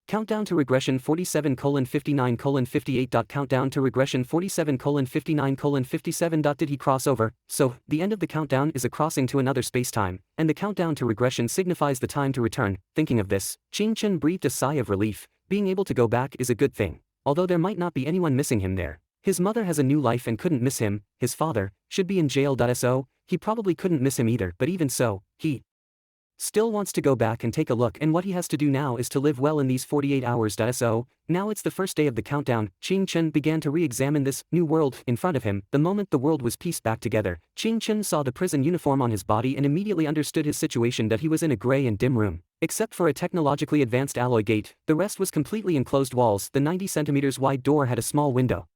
Countdown to regression 47:59:58. Countdown to regression 47:59:57. Did he cross over? So, the end of the countdown is a crossing to another spacetime, and the countdown to regression signifies the time to return. Thinking of this, Ching Chen breathed a sigh of relief. Being able to go back is a good thing. Although there might not be anyone missing him there. His mother has a new life and couldn't miss him, his father should be in jail. So, he probably couldn't miss him either, but even so, he still wants to go back and take a look, and what he has to do now is to live well in these 48 hours. So, now it's the first day of the countdown. Ching Chen began to re-examine this new world in front of him. The moment the world was pieced back together, Ching Chen saw the prison uniform on his body and immediately understood his situation, that he was in a gray and dim room. Except for a technologically advanced alloy gate, the rest was completely enclosed walls. The 90 centimeters wide door had a small window.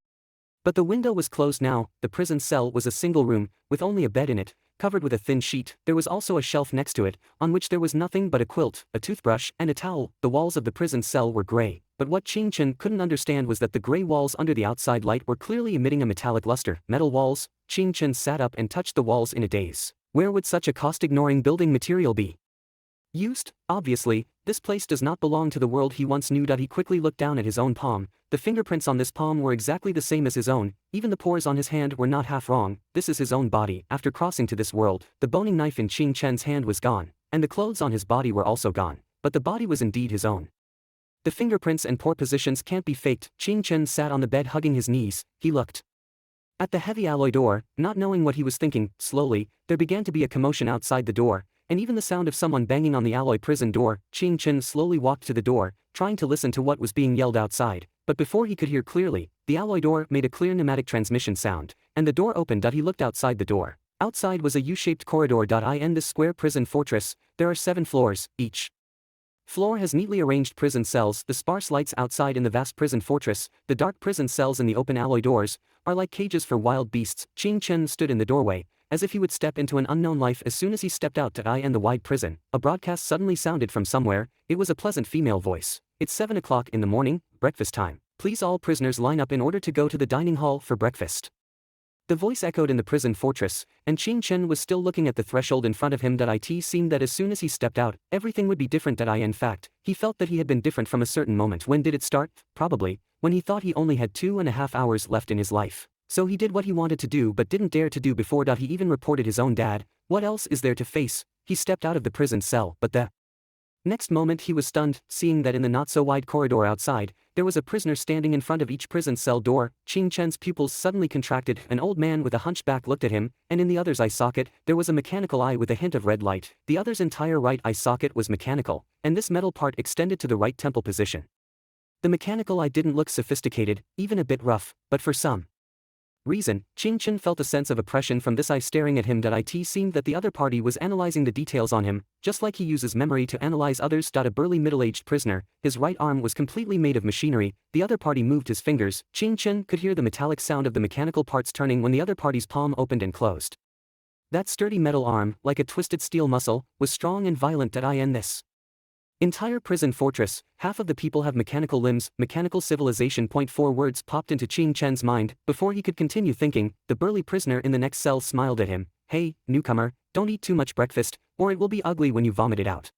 But the window was closed now. The prison cell was a single room, with only a bed in it, covered with a thin sheet. There was also a shelf next to it, on which there was nothing but a quilt, a toothbrush, and a towel. The walls of the prison cell were gray, but what Ching Chen couldn't understand was that the gray walls under the outside light were clearly emitting a metallic luster. Metal walls? Ching Chen sat up and touched the walls in a daze. Where would such a cost-ignoring building material be used? Obviously, this place does not belong to the world he once knew. He quickly looked down at his own palm. The fingerprints on this palm were exactly the same as his own, even the pores on his hand were not half wrong. This is his own body. After crossing to this world, the boning knife in Ching Chen's hand was gone, and the clothes on his body were also gone, but the body was indeed his own. The fingerprints and pore positions can't be faked. Ching Chen sat on the bed hugging his knees. He looked at the heavy alloy door, not knowing what he was thinking. Slowly, there began to be a commotion outside the door, and even the sound of someone banging on the alloy prison door. Ching Chen slowly walked to the door, trying to listen to what was being yelled outside, but before he could hear clearly, the alloy door made a clear pneumatic transmission sound, and the door opened. He looked outside the door. Outside was a U-shaped corridor. In this square prison fortress, there are 7 floors. Each floor has neatly arranged prison cells. The sparse lights outside in the vast prison fortress, the dark prison cells and the open alloy doors, are like cages for wild beasts. Ching Chen stood in the doorway, as if he would step into an unknown life. As soon as he stepped out in the wide prison, a broadcast suddenly sounded from somewhere. It was a pleasant female voice. It's 7 o'clock in the morning, breakfast time. Please all prisoners line up in order to go to the dining hall for breakfast. The voice echoed in the prison fortress, and Ching Chen was still looking at the threshold in front of him. It seemed that as soon as he stepped out, everything would be different. In fact, he felt that he had been different from a certain moment. When did it start? Probably when he thought he only had 2.5 hours left in his life. So he did what he wanted to do but didn't dare to do before. He even reported his own dad. What else is there to face? He stepped out of the prison cell, but the next moment he was stunned, seeing that in the not-so-wide corridor outside, there was a prisoner standing in front of each prison cell door. Ching Chen's pupils suddenly contracted. An old man with a hunchback looked at him, and in the other's eye socket, there was a mechanical eye with a hint of red light. The other's entire right eye socket was mechanical, and this metal part extended to the right temple position. The mechanical eye didn't look sophisticated, even a bit rough, but for some reason, Ching Chen felt a sense of oppression from this eye staring at him. It seemed that the other party was analyzing the details on him, just like he uses memory to analyze others. A burly middle-aged prisoner, his right arm was completely made of machinery. The other party moved his fingers. Ching Chen could hear the metallic sound of the mechanical parts turning when the other party's palm opened and closed. That sturdy metal arm, like a twisted steel muscle, was strong and violent. In this entire prison fortress, half of the people have mechanical limbs. Mechanical civilization. 4 words popped into Ching Chen's mind. Before he could continue thinking, the burly prisoner in the next cell smiled at him. Hey, newcomer, don't eat too much breakfast, or it will be ugly when you vomit it out.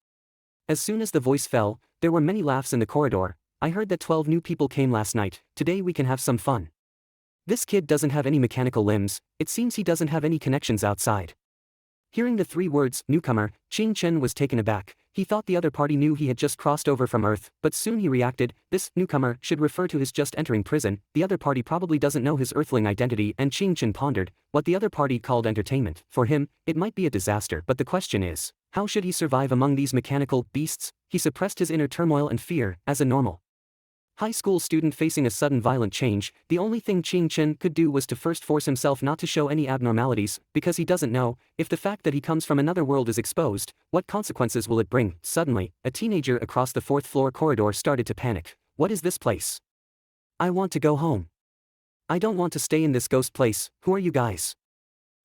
As soon as the voice fell, there were many laughs in the corridor. I heard that 12 new people came last night. Today we can have some fun. This kid doesn't have any mechanical limbs. It seems he doesn't have any connections outside. Hearing the 3 words, newcomer, Ching Chen was taken aback. He thought the other party knew he had just crossed over from Earth, but soon he reacted. This newcomer should refer to his just entering prison. The other party probably doesn't know his Earthling identity, and Ching Chen pondered what the other party called entertainment. For him, it might be a disaster, but the question is, how should he survive among these mechanical beasts? He suppressed his inner turmoil and fear. As a normal high school student facing a sudden violent change, the only thing Ching Chen could do was to first force himself not to show any abnormalities, because he doesn't know, if the fact that he comes from another world is exposed, what consequences will it bring? Suddenly, a teenager across the 4th floor corridor started to panic. What is this place? I want to go home. I don't want to stay in this ghost place. Who are you guys?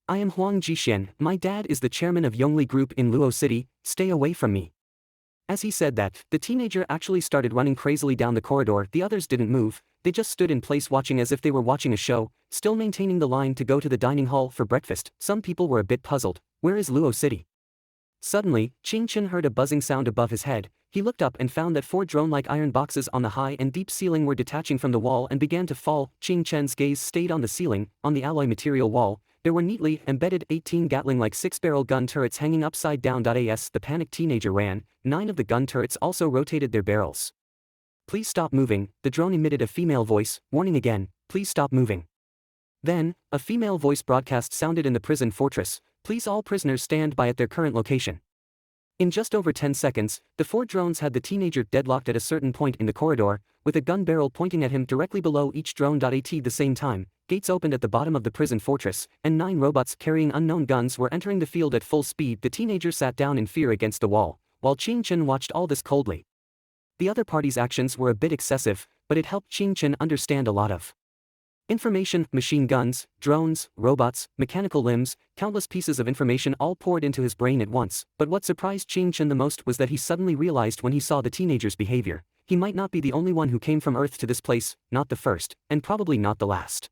I am Huang Jixian. My dad is the chairman of Yongli Group in Luo City. Stay away from me. As he said that, the teenager actually started running crazily down the corridor. The others didn't move, they just stood in place watching as if they were watching a show, still maintaining the line to go to the dining hall for breakfast. Some people were a bit puzzled. Where is Luo City? Suddenly, Ching Chen heard a buzzing sound above his head. He looked up and found that 4 drone-like iron boxes on the high and deep ceiling were detaching from the wall and began to fall. Qing Chen's gaze stayed on the ceiling. On the alloy material wall, there were neatly embedded 18 Gatling-like 6-barrel gun turrets hanging upside down. As the panicked teenager ran, 9 of the gun turrets also rotated their barrels. "Please stop moving," the drone emitted a female voice, warning again, "Please stop moving." Then, a female voice broadcast sounded in the prison fortress, "Please all prisoners stand by at their current location." In just over 10 seconds, the 4 drones had the teenager deadlocked at a certain point in the corridor, with a gun barrel pointing at him directly below each drone. At the same time, gates opened at the bottom of the prison fortress, and 9 robots carrying unknown guns were entering the field at full speed. The teenager sat down in fear against the wall, while Qing Chen watched all this coldly. The other party's actions were a bit excessive, but it helped Qing Chen understand a lot of information. Machine guns, drones, robots, mechanical limbs, countless pieces of information all poured into his brain at once. But what surprised Qing Chen the most was that he suddenly realized when he saw the teenager's behavior, he might not be the only one who came from Earth to this place, not the first, and probably not the last.